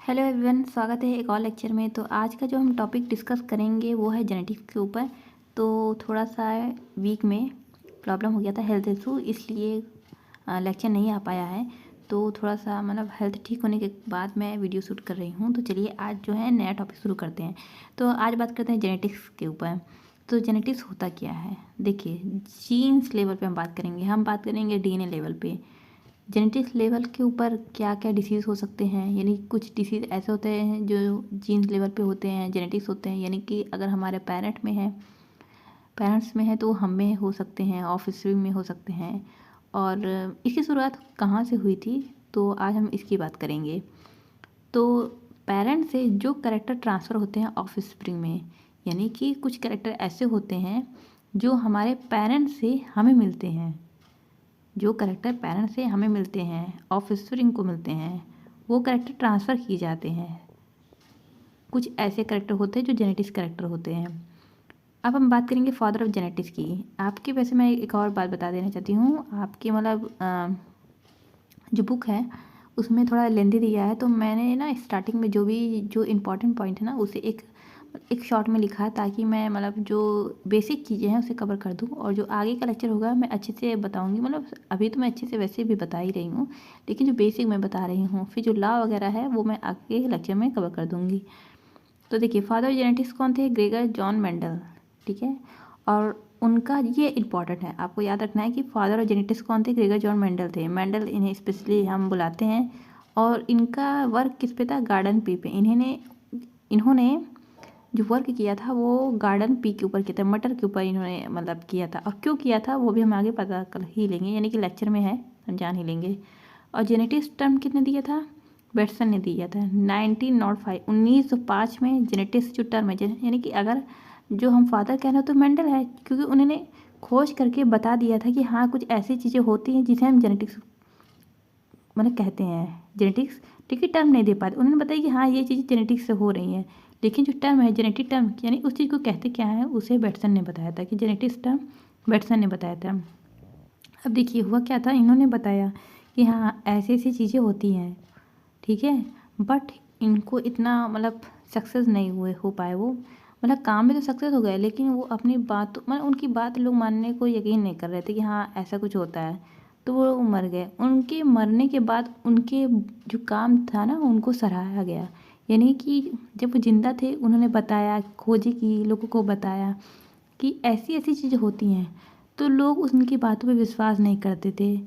Hello everyone, स्वागत है एक और लेक्चर में। तो आज का जो हम टॉपिक डिस्कस करेंगे वो है जेनेटिक्स के ऊपर। तो थोड़ा सा वीक में प्रॉब्लम हो गया था, हेल्थ इशू, इसलिए लेक्चर नहीं आ पाया है। तो थोड़ा सा मतलब हेल्थ ठीक होने के बाद मैं वीडियो शूट कर रही हूँ। तो चलिए आज जो है नया टॉपिक शुरू करते हैं। तो आज बात करते हैं जेनेटिक्स के ऊपर। तो जेनेटिक्स होता क्या है? देखिए, जीन्स लेवल पे हम बात करेंगे, हम बात करेंगे डीएनए लेवल पे। जेनेटिक्स लेवल के ऊपर क्या क्या डिसीज़ हो सकते हैं, यानी कुछ डिसीज़ ऐसे होते हैं जो जीन्स लेवल पे होते हैं, जेनेटिक्स होते हैं, यानी कि अगर हमारे पेरेंट्स में है तो हम में हो सकते हैं, ऑफस्प्रिंग में हो सकते हैं। और इसकी शुरुआत कहाँ से हुई थी, तो आज हम इसकी बात करेंगे। तो पेरेंट्स से जो कैरेक्टर ट्रांसफ़र होते हैं ऑफस्प्रिंग में, यानी कि कुछ कैरेक्टर ऐसे होते हैं जो हमारे पेरेंट्स से हमें मिलते हैं। जो कैरेक्टर पेरेंट्स से हमें मिलते हैं, ऑफस्प्रिंग को मिलते हैं, वो कैरेक्टर ट्रांसफ़र किए जाते हैं। कुछ ऐसे कैरेक्टर होते हैं जो जेनेटिक्स कैरेक्टर होते हैं। अब हम बात करेंगे फादर ऑफ जेनेटिक्स की। आपके वैसे मैं एक और बात बता देना चाहती हूँ, आपकी मतलब जो बुक है उसमें थोड़ा लेंथी दिया है, तो मैंने ना स्टार्टिंग में जो इम्पोर्टेंट पॉइंट है ना उसे एक शॉर्ट में लिखा है, ताकि मैं मतलब जो बेसिक चीज़ें हैं उसे कवर कर दूँ, और जो आगे का लेक्चर होगा मैं अच्छे से बताऊँगी। मतलब अभी तो मैं अच्छे से वैसे भी बता ही रही हूँ, लेकिन जो बेसिक मैं बता रही हूँ, फिर जो लॉ वगैरह है वो मैं आगे के लेक्चर में कवर कर दूँगी। तो देखिए, फादर जेनेटिक्स कौन थे? ग्रेगर जॉन मेंडल, ठीक है। और उनका ये इम्पॉर्टेंट है, आपको याद रखना है कि फादर ऑफ जेनेटिक्स कौन थे? ग्रेगर जॉन मेंडल थे। मेंडल इन्हें स्पेशली हम बुलाते हैं, और इनका वर्क किस पे था? गार्डन पी पे। इन्होंने जो वर्क किया था वो गार्डन पी के ऊपर किया था, मटर के ऊपर इन्होंने मतलब किया था। और क्यों किया था वो भी हम आगे पता कर ही लेंगे, यानी कि लेक्चर में है, हम जान ही लेंगे। और जेनेटिक्स टर्म किसने दिया था? बेटसन ने दिया था 1905 में। जेनेटिक्स जो टर्म है, यानी कि अगर जो हम फादर कह रहे हैं तो मेंडल है, क्योंकि उन्होंने खोज करके बता दिया था कि हाँ कुछ ऐसी चीज़ें होती हैं जिसे हम जेनेटिक्स मतलब कहते हैं जेनेटिक्स, ठीक है। टर्म नहीं दे पाते, उन्होंने बताया कि हाँ ये चीज़ जेनेटिक्स से हो रही हैं, लेकिन जो टर्म है जेनेटिक टर्म, यानी उस चीज़ को कहते क्या है, उसे बेटसन ने बताया था कि जेनेटिक्स टर्म बेटसन ने बताया था। अब देखिए हुआ क्या था, इन्होंने बताया कि हाँ ऐसी ऐसी चीज़ें होती हैं, ठीक है। बट इनको इतना मतलब सक्सेस नहीं हो पाए वो, मतलब काम में तो सक्सेस हो गए, लेकिन वो अपनी बात मतलब उनकी बात लोग मानने को यकीन नहीं कर रहे थे कि हाँ ऐसा कुछ होता है। तो वो मर गए। उनके मरने के बाद उनके जो काम था ना उनको सराहा गया, यानी कि जब वो जिंदा थे उन्होंने बताया, खोजी की, लोगों को बताया कि ऐसी ऐसी चीज़ें होती हैं, तो लोग उनकी बातों पे विश्वास नहीं करते थे,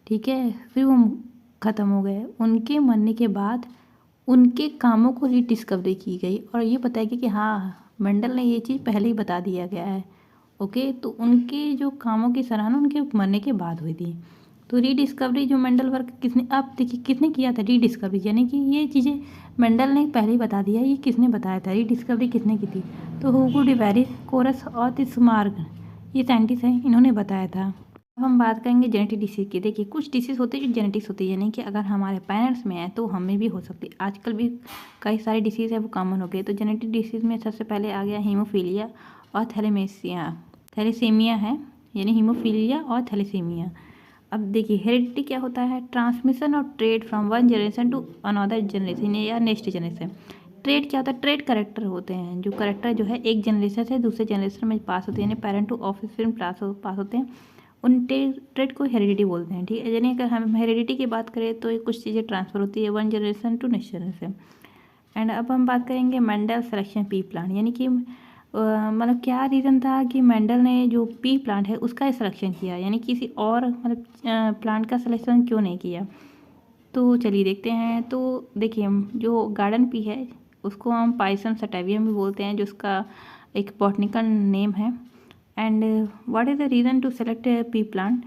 ठीक है। फिर वो ख़त्म हो गए। उनके मरने के बाद उनके कामों को रीडिस्कवरी की गई, और ये बताया गया कि हाँ मेंडल ने ये चीज़ पहले ही बता दिया गया है, ओके। तो उनके जो कामों की सराहना उनके मरने के बाद हुई थी। तो रीडिस्कवरी जो मेंडल वर्क किसने, अब देखिए किसने किया था रीडिस्कवरी, यानी कि ये चीज़ें मेंडल ने पहले ही बता दिया, ये किसने बताया था, रीडिस्कवरी किसने की थी? तो हुगो डे वेरिस, कोरस और तिस्मार्क, ये साइंटिस्ट हैं, इन्होंने बताया था। अब हम बात करेंगे जेनेटिक डिसीज़ की। देखिए कुछ डिसीज़ होते हैं जो जेनेटिक्स होती है, यानी कि अगर हमारे पेरेंट्स में है तो हमें भी हो सकती है। आजकल भी कई सारे डिसीज़ है वो कॉमन हो गए। तो जेनेटिक डिसीज़ में सबसे पहले आ गया हीमोफीलिया और थैलेसीमिया है, यानी हीमोफीलिया और थैलेसीमिया। अब देखिए हेरिडिटी क्या होता है? ट्रांसमिशन और trait from one generation to another generation या नेक्स्ट जनरेशन। ट्रेड क्या होता है? ट्रेड करेक्टर होते हैं, जो करेक्टर जो है एक जनरेशन से दूसरे जनरेशन में पास होते हैं, यानी पेरेंट टू ऑफस्प्रिंग पास होते हैं, उन ट्रेड को हेरिडिटी बोलते हैं, ठीक है। यानी अगर हम हेरिडिटी की बात करें तो ये कुछ चीज़ें ट्रांसफ़र होती है one generation to next generation. And अब हम बात करेंगे मेंडल सिलेक्शन पी प्लांट, यानी कि मतलब क्या रीज़न था कि मेंडल ने जो पी प्लांट है उसका सिलेक्शन किया, यानी किसी और मतलब प्लांट का सिलेक्शन क्यों नहीं किया? तो चलिए देखते हैं। तो देखिए जो गार्डन पी है उसको हम पाइसम सटावियम भी बोलते हैं, जो उसका एक बॉटनिकल नेम है। And what is the reason to select pea plant?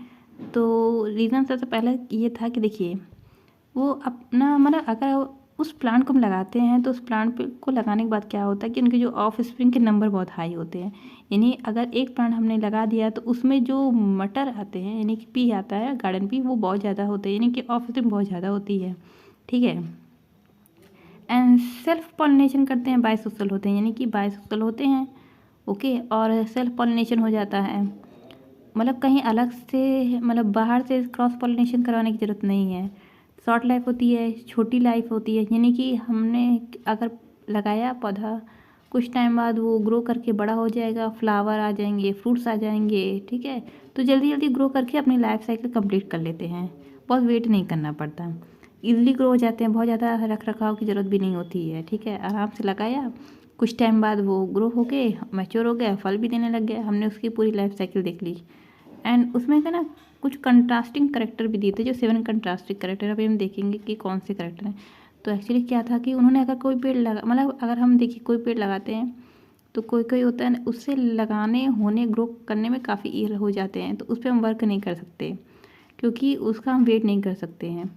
तो रीज़न सबसे पहले ये था कि देखिए वो अपना मतलब अगर उस प्लांट को हम लगाते हैं तो उस प्लांट को लगाने के बाद क्या होता है कि उनके जो ऑफ स्प्रिंग के नंबर बहुत हाई होते हैं। यानी अगर एक प्लांट हमने लगा दिया तो उसमें जो मटर आते हैं, यानी कि पी आता है गार्डन पी, वो बहुत ज़्यादा होते हैं, यानी कि ऑफ स्प्रिंग बहुत ज़्यादा होती है, ठीक है। एंड सेल्फ पॉलिनेशन करते हैं, बायसोशल होते हैं, यानी कि बायसोशल होते हैं, ओके। और सेल्फ पॉलिनेशन हो जाता है, मतलब कहीं अलग से मतलब बाहर से क्रॉस पॉलिनेशन करवाने की ज़रूरत नहीं है, शॉर्ट लाइफ होती है, छोटी लाइफ होती है, यानी कि हमने अगर लगाया पौधा कुछ टाइम बाद वो ग्रो करके बड़ा हो जाएगा, फ्लावर आ जाएंगे, फ्रूट्स आ जाएंगे, ठीक है। तो जल्दी जल्दी ग्रो करके अपनी लाइफ साइकिल कंप्लीट कर लेते हैं, बहुत वेट नहीं करना पड़ता, इजीली ग्रो हो जाते हैं, बहुत ज़्यादा रख रखाव की ज़रूरत भी नहीं होती है, ठीक है। आराम से लगाया, कुछ टाइम बाद वो ग्रो हो गए, मैच्योर हो गया, फल भी देने लग गया, हमने उसकी पूरी लाइफ साइकिल देख ली। एंड उसमें का ना कुछ कंट्रास्टिंग करेक्टर भी दिए थे, जो 7 कंट्रास्टिंग करेक्टर, अभी हम देखेंगे कि कौन से करेक्टर हैं। तो एक्चुअली क्या था कि उन्होंने अगर कोई पेड़ लगा, मतलब अगर हम देखिए कोई पेड़ लगाते हैं तो कोई कोई होता है ना, उससे लगाने होने ग्रो करने में काफ़ी ईयर हो जाते हैं, तो उस पर हम वर्क नहीं कर सकते क्योंकि उसका हम वेट नहीं कर सकते हैं।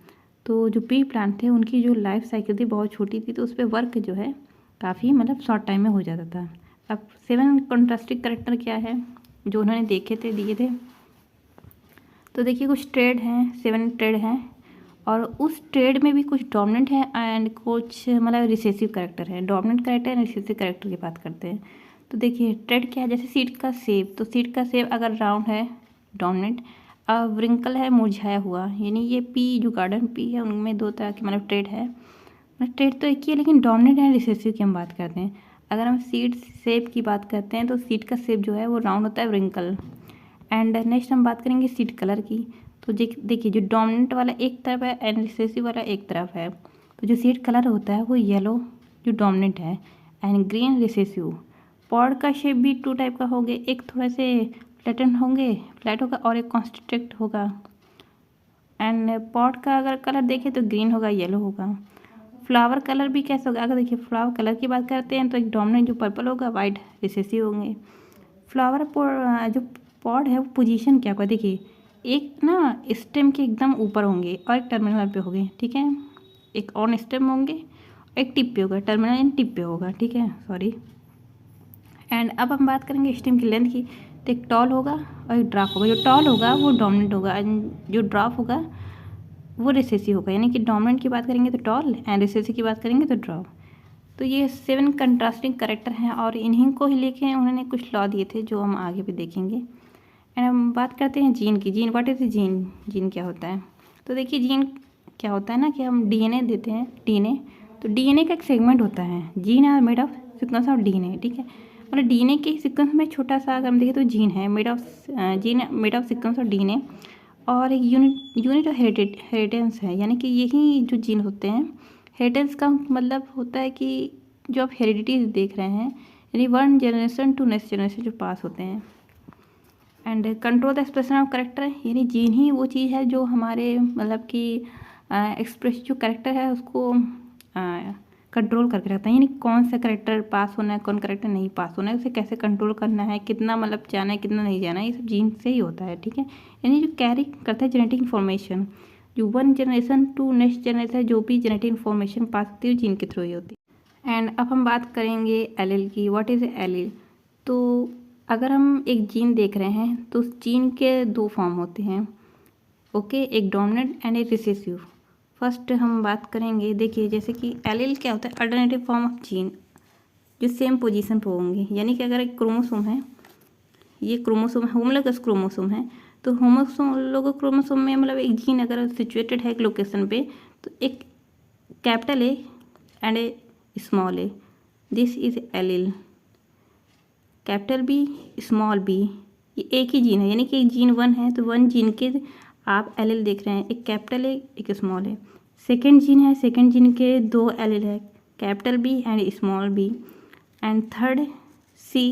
तो जो पी प्लांट थे उनकी जो लाइफ साइकिल थी बहुत छोटी थी, तो उस पर वर्क जो है काफ़ी मतलब शॉर्ट टाइम में हो जाता था। अब 7 कंट्रास्टिंग करेक्टर क्या है जो उन्होंने देखे थे, दिए थे, तो देखिए कुछ ट्रेड हैं, 7 ट्रेड हैं, और उस ट्रेड में भी कुछ डोमिनेंट है एंड कुछ मतलब रिसेसिव करेक्टर है। Dominant character and recessive character की बात करते हैं। तो देखिए ट्रेड क्या है, जैसे सीड का सेब, तो सीड का सेब अगर राउंड है डोमिनेंट, अब रिंकल है मुरझाया हुआ, यानी ये पी जो गार्डन पी है उनमें 2 तरह की मतलब ट्रेड है, मतलब ट्रेड तो एक ही है लेकिन डोमिनेंट एंड रिसेसिव की हम बात करते हैं। अगर हम सीड सेब की बात करते हैं तो सीड का सेब जो है वो राउंड होता है, रिंकल। एंड नेक्स्ट हम बात करेंगे सीड कलर की। तो देखिए जो डोमिनेंट वाला एक तरफ है एंड रिसेसिव वाला एक तरफ है, तो जो सीड कलर होता है वो येलो जो डोमिनेंट है एंड ग्रीन रिसेसिव। पॉड का शेप भी 2 टाइप का होंगे, एक थोड़ा से फ्लैटन होंगे, फ्लैट होगा, और एक कॉन्स्ट्रक्ट होगा। एंड पॉड का अगर कलर देखें तो ग्रीन होगा, येलो होगा। फ्लावर कलर भी कैसे होगा, अगर देखिए फ्लावर कलर की बात करते हैं तो एक डोमिनेंट जो पर्पल होगा, वाइट रिसेसिव होंगे। फ्लावर जो पॉड है वो पोजीशन क्या होगा, देखिए एक ना स्टेम के एकदम ऊपर होंगे और एक टर्मिनल पे होंगे, ठीक है। एक ऑन स्टेम होंगे, एक टिप पे होगा, टर्मिनल एंड टिप पे होगा, ठीक है, सॉरी। एंड अब हम बात करेंगे स्टेम की लेंथ की, तो एक टॉल होगा और एक ड्राफ होगा। जो टॉल होगा वो डोमिनेंट होगा एंड जो ड्राफ होगा वो रिसेसिव होगा, यानी कि डोमिनेंट की बात करेंगे तो टॉल एंड रिसेसिव की बात करेंगे तो ड्राफ। तो ये 7 कंट्रास्टिंग करेक्टर हैं और इन्हीं को ही लेके उन्होंने कुछ लॉ दिए थे जो हम आगे भी देखेंगे। एंड हम बात करते हैं जीन की। Gene, what is gene, gene क्या होता है। तो देखिए जीन क्या होता है ना कि हम डीएनए देते हैं, डीएनए, तो डीएनए का एक सेगमेंट होता है। Gene are made of sequence of DNA, ठीक है, मतलब डीएनए के सीक्वेंस में छोटा सा अगर हम देखें तो जीन है made of sequence of DNA, और एक यूनिट ऑफ हेरिटेंस है, यानी कि यही जो जीन होते हैं, हेरिटेंस का मतलब होता है कि जो आप हेरिडिटी देख रहे हैं, यानी 1 जनरेशन टू नेक्स्ट जनरेशन जो पास होते हैं। And control the expression of character, यानी जीन ही वो चीज़ है जो हमारे मतलब कि एक्सप्रेस जो करेक्टर है उसको कंट्रोल करके रखता है, यानी कौन सा करेक्टर पास होना है, कौन करेक्टर नहीं पास होना है, उसे कैसे कंट्रोल करना है, कितना मतलब जाना है, कितना नहीं जाना है, ये सब जीन से ही होता है, ठीक है। यानी जो कैरी करता है जेनेटिक इन्फॉर्मेशन, जो 1 जनरेशन टू नेक्स्ट जनरेशन जो भी जेनेटिक इन्फॉर्मेशन पास होती है वो जीन के थ्रू ही होती है। एंड अब हम बात करेंगे एलील की। What is allele. तो अगर हम एक जीन देख रहे हैं तो उस जीन के 2 फॉर्म होते हैं, ओके, एक डोमिनेंट एंड एक रिसेसिव। फर्स्ट हम बात करेंगे, देखिए जैसे कि एलील क्या होता है, अल्टरनेटिव फॉर्म ऑफ जीन जो सेम पोजीशन पे होंगे, यानी कि अगर एक क्रोमोसोम है, ये क्रोमोसोम होमोलोगस क्रोमोसोम है, तो होमोलोगस क्रोमोसोम में मतलब एक जीन अगर सिचुएटेड है एक लोकेशन पे, तो एक capital A and a small A, this is allele. Capital B small B, ये एक ही जीन है, यानी कि एक जीन 1 है तो 1 जीन के आप एलील देख रहे हैं, एक कैपिटल है एक स्मॉल है। सेकेंड जीन है, सेकेंड जीन के 2 एलील है, capital B and small B. And third C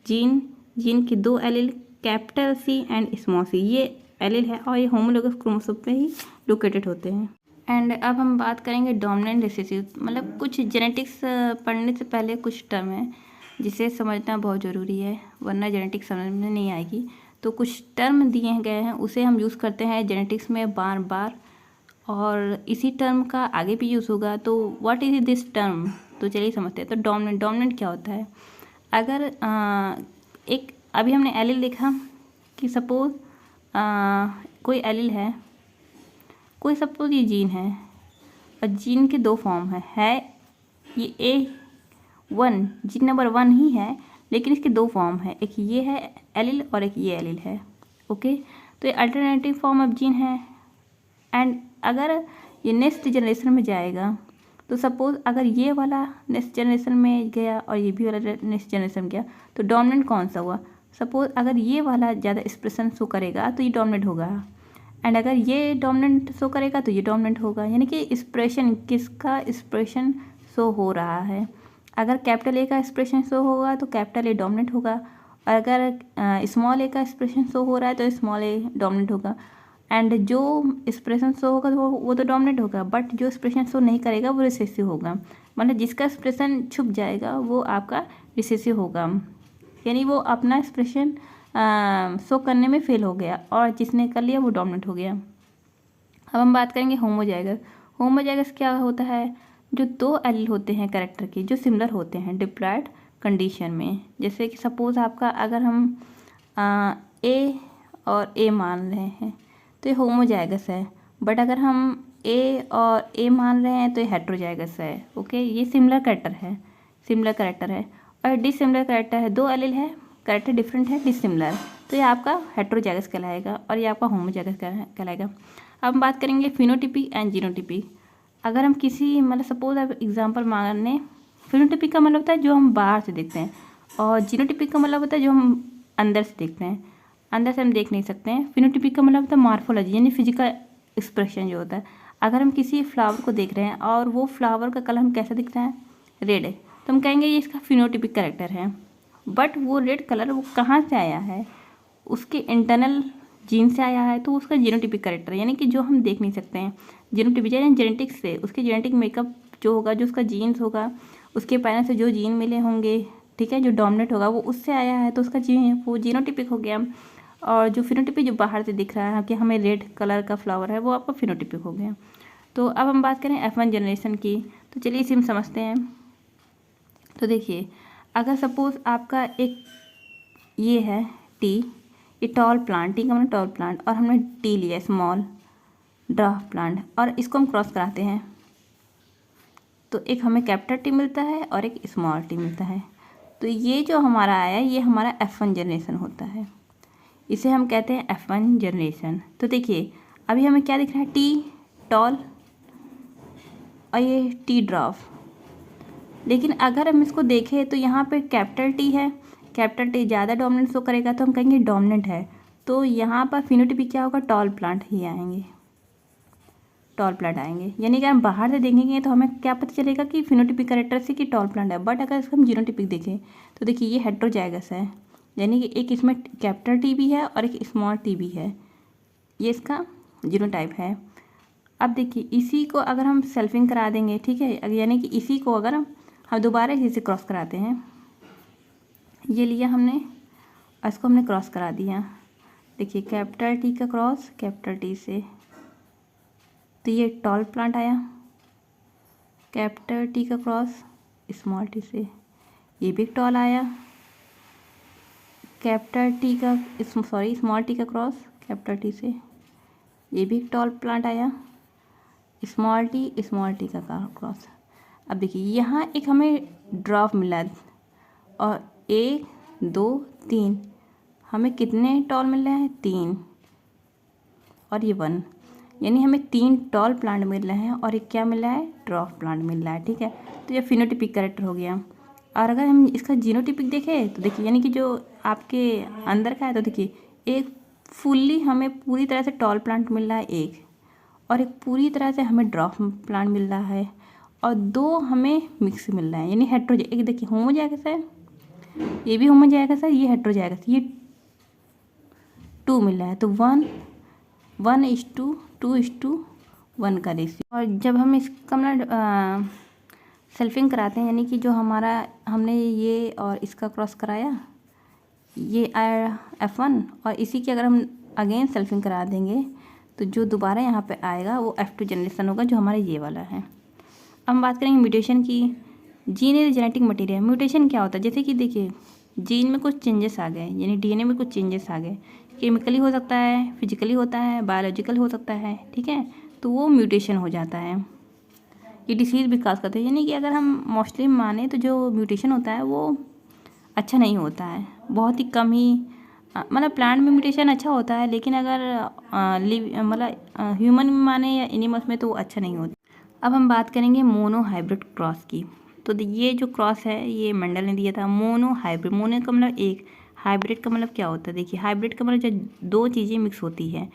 gene के 2 allele, capital C and small C, ये एलील है और ये होमोलोगस क्रोमोसोम पे ही लोकेटेड होते हैं। एंड अब हम बात करेंगे डोमिनेंट रिसेसिव, मतलब कुछ जेनेटिक्स पढ़ने से पहले कुछ टर्म है जिसे समझना बहुत ज़रूरी है, वरना जेनेटिक्स समझ में नहीं आएगी। तो कुछ टर्म दिए गए हैं उसे हम यूज़ करते हैं जेनेटिक्स में बार बार, और इसी टर्म का आगे भी यूज़ होगा। तो व्हाट इज दिस टर्म, तो चलिए समझते हैं। तो डोमिनेंट क्या होता है, अगर एक अभी हमने एलील देखा कि सपोज कोई एलील है, कोई सपोज ये जीन है और जीन के 2 फॉर्म है ये A1 जीन नंबर 1 ही है लेकिन इसके 2 फॉर्म है, एक ये है एलील और एक ये एलील है, ओके। तो ये अल्टरनेटिव फॉर्म ऑफ जीन है। एंड अगर ये नेक्स्ट जनरेशन में जाएगा। तो सपोज़ अगर ये वाला नेक्स्ट जनरेशन में गया और ये भी वाला नेक्स्ट जनरेशन में गया तो डोमिनेंट कौन सा हुआ? सपोज़ अगर ये वाला ज़्यादा एक्सप्रेशन शो करेगा तो ये डोमिनेंट होगा, एंड अगर ये डोमिनेंट शो करेगा तो ये डोमिनेंट होगा। यानी कि एक्सप्रेशन, किसका एक्सप्रेशन शो हो रहा है। अगर कैपिटल ए का एक्सप्रेशन शो होगा तो कैपिटल ए डोमिनेंट होगा, और अगर स्मॉल ए का एक्सप्रेशन शो हो रहा है तो स्मॉल ए डोमिनेंट होगा। एंड जो एक्सप्रेशन शो होगा तो वो तो डोमिनेंट होगा, बट जो एक्सप्रेशन शो नहीं करेगा वो रिसेसिव होगा। मतलब जिसका एक्सप्रेशन छुप जाएगा वो आपका रिसेसिव होगा, यानी वो अपना एक्सप्रेशन शो करने में फेल हो गया, और जिसने कर लिया वो डोमिनेंट हो गया। अब हम बात करेंगे होमोजाइगस। होमोजाइगस क्या होता है? जो दो एलील होते हैं कैरेक्टर के जो सिमिलर होते हैं डिप्लॉयड कंडीशन में। जैसे कि सपोज़ आपका अगर हम ए और ए मान रहे हैं तो ये होमोजाइगस है, बट अगर हम ए और ए मान रहे हैं तो ये हेट्रोजाइगस है। ओके, ये सिमिलर कैरेक्टर है और डिसिमिलर कैरेक्टर है। दो एलील है, कैरेक्टर डिफरेंट है, डिसिमिलर, तो ये आपका हेट्रोजाइगस कहलाएगा और ये आपका होमोजाइगस कहलाएगा। अब हम बात करेंगे फिनोटिपिक एंड जीनोटिपिक। अगर हम किसी मतलब सपोज आप एग्जांपल माने, फिनोटिपिक का मतलब होता है जो हम बाहर से देखते हैं, और जीनोटिपिक का मतलब होता है जो हम अंदर से देखते हैं। अंदर से हम देख नहीं सकते हैं। फिनोटिपिक का मतलब होता है मॉर्फोलॉजी, यानी फिजिकल एक्सप्रेशन जो होता है। अगर हम किसी फ्लावर को देख रहे हैं और वो फ्लावर का कलर हम कैसा दिखता है, रेड है, तो हम कहेंगे ये इसका फिनोटिपिक कैरेक्टर है। बट वो रेड कलर वो कहाँ से आया है? उसके इंटरनल जीन से आया है, तो उसका जीनोटिपिक कैरेक्टर है, यानी कि जो हम देख नहीं सकते हैं। जीनोटिपिक यानी जेनेटिक्स से, उसके जेनेटिक मेकअप जो होगा, जो उसका जीन्स होगा, उसके पेरेंट्स से जो जीन मिले होंगे, ठीक है, जो डोमिनेट होगा वो उससे आया है, तो उसका जीन वो जीनोटिपिक हो गया। और जो फिनोटिपिक जो बाहर से दिख रहा है कि हमें रेड कलर का फ्लावर है, वो आपका फिनोटिपिक हो गया। तो अब हम बात करें F1 जनरेशन की, तो चलिए इसे हम समझते हैं। तो देखिए, अगर सपोज़ आपका एक ये है टी, ये टॉल प्लांट, टी का मतलब टॉल प्लांट, और हमने टी लिया स्मॉल ड्राफ्ट प्लांट, और इसको हम क्रॉस कराते हैं तो एक हमें कैपिटल टी मिलता है और एक स्मॉल टी मिलता है। तो ये जो हमारा आया ये हमारा F1 जनरेशन होता है, इसे हम कहते हैं F1 जनरेशन। तो देखिए अभी हमें क्या दिख रहा है, टी टॉल और ये टी ड्राफ्ट। लेकिन अगर हम इसको देखें तो यहाँ पे कैपिटल टी है, कैपिटल टी ज़्यादा डोमिनेंट शो करेगा तो हम कहेंगे डोमिनेंट है। तो यहाँ पर फिनोटिपिक क्या होगा, टॉल प्लांट ही आएंगे, टॉल प्लांट आएंगे। यानी कि हम बाहर से देखेंगे तो हमें क्या पता चलेगा कि फिनोटिपिक कैरेक्टर से कि टॉल प्लांट है। बट अगर इसको हम जीनोटिपिक देखें तो देखिए ये हेट्रोजाइगस है, यानी कि एक इसमें कैपिटल टी भी है और एक स्मॉल टी भी है, ये इसका जीनोटाइप है। अब देखिए इसी को अगर हम सेल्फिंग करा देंगे, ठीक है, यानी कि इसी को अगर हम दोबारा इसी से क्रॉस कराते हैं, ये लिया हमने और इसको हमने क्रॉस करा दिया, देखिए कैपिटल टी का क्रॉस कैपिटल टी से, तो ये टॉल प्लांट आया। कैपिटल टी का क्रॉस स्मॉल टी से, ये भी टॉल आया। कैपिटल टी का स्मॉल टी का क्रॉस कैपिटल टी से, ये भी टॉल प्लांट आया। स्मॉल टी का क्रॉस। अब देखिए यहाँ एक हमें ड्रॉप मिला और 1 2 3, हमें कितने टॉल मिल रहे हैं, 3 और ये 1, यानी हमें 3 टॉल प्लांट मिल रहे हैं और एक क्या मिल रहा है, ड्रॉप प्लांट मिल रहा है, ठीक है। तो ये फिनोटिपिक कैरेक्टर हो गया। और अगर हम इसका जीनोटिपिक देखें तो देखिए यानी कि जो आपके अंदर का है, तो देखिए एक फुल्ली हमें पूरी तरह से टॉल प्लांट मिल रहा है एक, और एक पूरी तरह से हमें ड्रॉप प्लांट मिल रहा है, और 2 हमें मिक्स मिल रहा है, यानी हेट्रोजाइगस। एक देखिए होमोजाइगस है, ये भी होमोजाइगस है, ये हेट्रोजाइगस, ये 2 मिल रहा है। तो 1:2:1 का रेशियो। और जब हम इसका मतलब सेल्फिंग कराते हैं, यानी कि जो हमारा हमने ये और इसका क्रॉस कराया, ये आया F1, और इसी की अगर हम अगेन सेल्फिंग करा देंगे तो जो दोबारा यहाँ पे आएगा वो F2 जनरेशन होगा, जो हमारा ये वाला है। अब हम बात करेंगे म्यूटेशन की। Gene is genetic material. Mutation क्या होता है, जैसे कि देखिए जीन में कुछ चेंजेस आ गए, यानी डीएनए में कुछ चेंजेस आ गए, केमिकली हो सकता है, फिजिकली होता है, बायोलॉजिकल हो सकता है, ठीक है, तो वो म्यूटेशन हो जाता है। ये डिसीज़ विकास करते हैं, यानी कि अगर हम मोस्टली माने तो जो म्यूटेशन होता है वो अच्छा नहीं होता है, बहुत ही कम ही मतलब प्लांट में म्यूटेशन अच्छा होता है, लेकिन अगर मतलब ह्यूमन में माने या एनिमल्स में तो वो अच्छा नहीं होता। अब हम बात करेंगे मोनो हाइब्रिड क्रॉस की। तो ये जो क्रॉस है ये मेंडल ने दिया था। मोनो हाइब्रिड, मोनो का मतलब एक, हाइब्रिड का मतलब क्या होता है? देखिए हाइब्रिड का मतलब जब दो चीज़ें मिक्स होती है,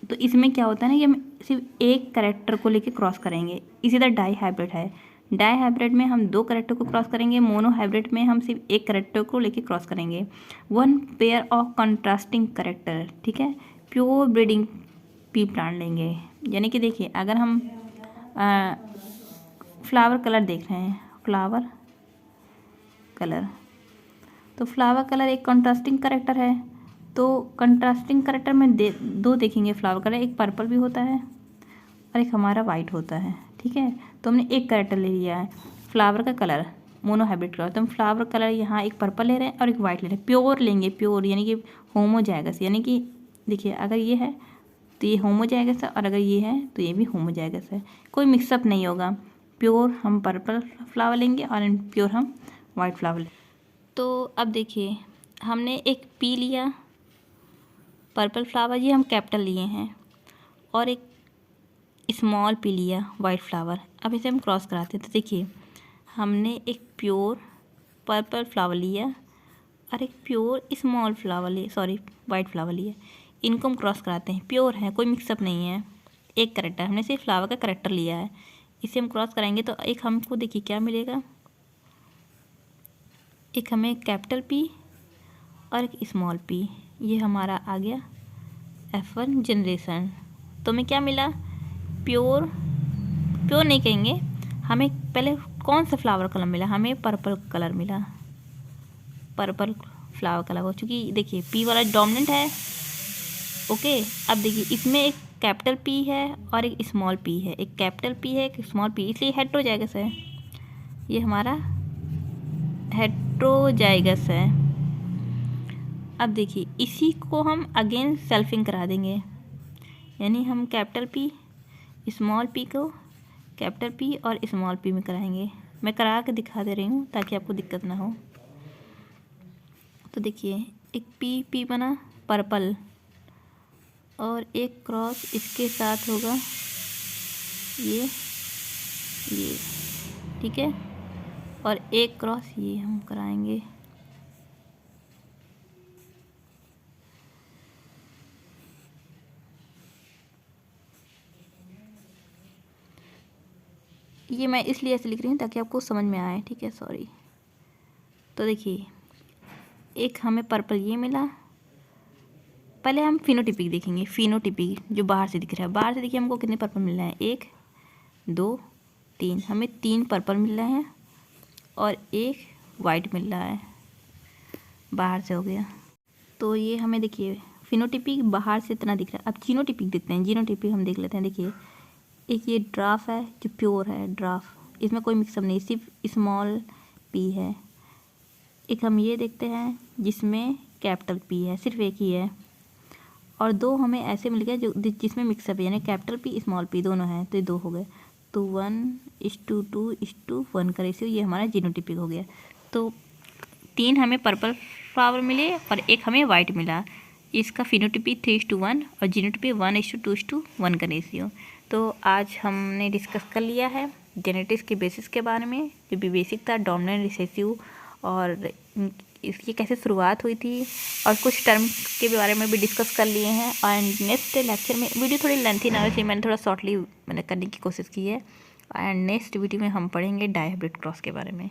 तो इसमें क्या होता है ना कि हम सिर्फ एक करेक्टर को लेके क्रॉस करेंगे। इसी तरह डाई हाइब्रिड है, डाई हाइब्रिड में हम दो करेक्टर को क्रॉस करेंगे, मोनो हाइब्रिड में हम सिर्फ एक करेक्टर को लेके क्रॉस करेंगे। One pair of contrasting character, ठीक है, प्योर ब्रीडिंग पी प्लांट लेंगे। यानी कि देखिए अगर हम फ्लावर कलर देख रहे हैं, फ्लावर कलर, तो फ्लावर कलर एक कंट्रास्टिंग करेक्टर है। तो कंट्रास्टिंग करेक्टर में दो देखेंगे फ्लावर कलर, एक पर्पल भी होता है और एक हमारा वाइट होता है, ठीक है। तो हमने एक करेक्टर ले लिया है फ्लावर का कलर, मोनो हाइब्रिड कलर। तो हम फ्लावर कलर यहाँ एक पर्पल ले रहे हैं और एक वाइट ले रहे हैं, प्योर लेंगे, प्योर यानी कि होमोजाइगस। यानी कि देखिए अगर ये है तो ये होमोजाइगस है, और अगर ये है तो ये भी होमोजाइगस है, कोई मिक्सअप नहीं होगा। प्योर हम पर्पल फ्लावर लेंगे और प्योर हम वाइट फ्लावर लेंगे। तो अब देखिए हमने एक पी लिया पर्पल फ्लावर, ये हम कैपिटल लिए हैं, और एक स्मॉल पी लिया वाइट फ्लावर। अब इसे हम क्रॉस कराते हैं। तो देखिए हमने एक प्योर पर्पल फ्लावर लिया और एक प्योर स्मॉल फ्लावर लिया, सॉरी वाइट फ्लावर लिया। इनको हम क्रॉस कराते हैं, प्योर है, कोई मिक्सअप नहीं है, एक करेक्टर, हमने सिर्फ फ्लावर का करेक्टर लिया है। इसे हम क्रॉस कराएंगे तो एक हमको देखिए क्या मिलेगा, एक हमें कैपिटल पी और एक स्मॉल पी, ये हमारा आ गया F1 जनरेशन। तो हमें क्या मिला, प्योर, प्योर नहीं कहेंगे, हमें पहले कौन सा फ्लावर कलर मिला, हमें पर्पल कलर मिला, पर्पल फ्लावर कलर हो, चूँकि देखिए पी वाला डोमिनेंट है। ओके, अब देखिए इसमें एक कैपिटल पी है और एक स्मॉल पी है, एक कैपिटल पी है एक स्मॉल पी, इसलिए हेट्रोजाइगस है, ये हमारा हेट्रोजाइगस है। अब देखिए इसी को हम अगेन सेल्फिंग करा देंगे, यानी हम कैपिटल पी स्मॉल पी को कैपिटल पी और स्मॉल पी में कराएंगे। मैं करा के दिखा दे रही हूँ ताकि आपको दिक्कत ना हो। तो देखिए एक पी बना पर्पल, और एक क्रॉस इसके साथ होगा ये, ठीक है, और एक क्रॉस ये हम कराएंगे। ये मैं इसलिए ऐसे लिख रही हूँ ताकि आपको समझ में आए, ठीक है, सॉरी। तो देखिए एक हमें पर्पल ये मिला, पहले हम फिनोटिपिक देखेंगे, फिनोटिपिक जो बाहर से दिख रहा है, बाहर से देखिए हमको कितने पर्पल मिल रहे हैं, 1 2 3, हमें 3 पर्पल मिल रहे हैं और एक वाइट मिल रहा है, बाहर से हो गया। तो ये हमें देखिए फिनोटिपिक बाहर से इतना दिख रहा है। अब जीनोटिपिक देखते हैं, जीनोटिपिक हम देख लेते हैं। देखिए एक ये ड्राफ है जो प्योर है, ड्राफ, इसमें कोई मिक्सअप नहीं, सिर्फ स्मॉल पी है। एक हम ये देखते हैं जिसमें कैपिटल पी है, सिर्फ एक ही है, और दो हमें ऐसे मिल गया जो जिसमें मिक्सअप है, यानी कैपिटल पी स्मॉल पी दोनों हैं, तो ये दो हो गए। तो 1:2:1 का रेशियो, ये हमारा जीनोटिपिक हो गया। तो 3 हमें पर्पल फ्लावर मिले और एक हमें वाइट मिला, इसका फिनोटिपिक 3:1 और जीनोटिपिक 1:2:1 का रेशियो। तो आज हमने डिस्कस कर लिया है जेनेटिक्स के बेसिस के बारे में, जो भी बेसिक था, डोमिनेंट, रिसेसिव, और इसकी कैसे शुरुआत हुई थी, और कुछ टर्म के बारे में भी डिस्कस कर लिए हैं। एंड नेक्स्ट लेक्चर में, वीडियो थोड़ी लेंथी ना हो इसलिए मैंने थोड़ा शॉर्टली करने की कोशिश की है, एंड नेक्स्ट वीडियो में हम पढ़ेंगे डाई हाइब्रिड क्रॉस के बारे में।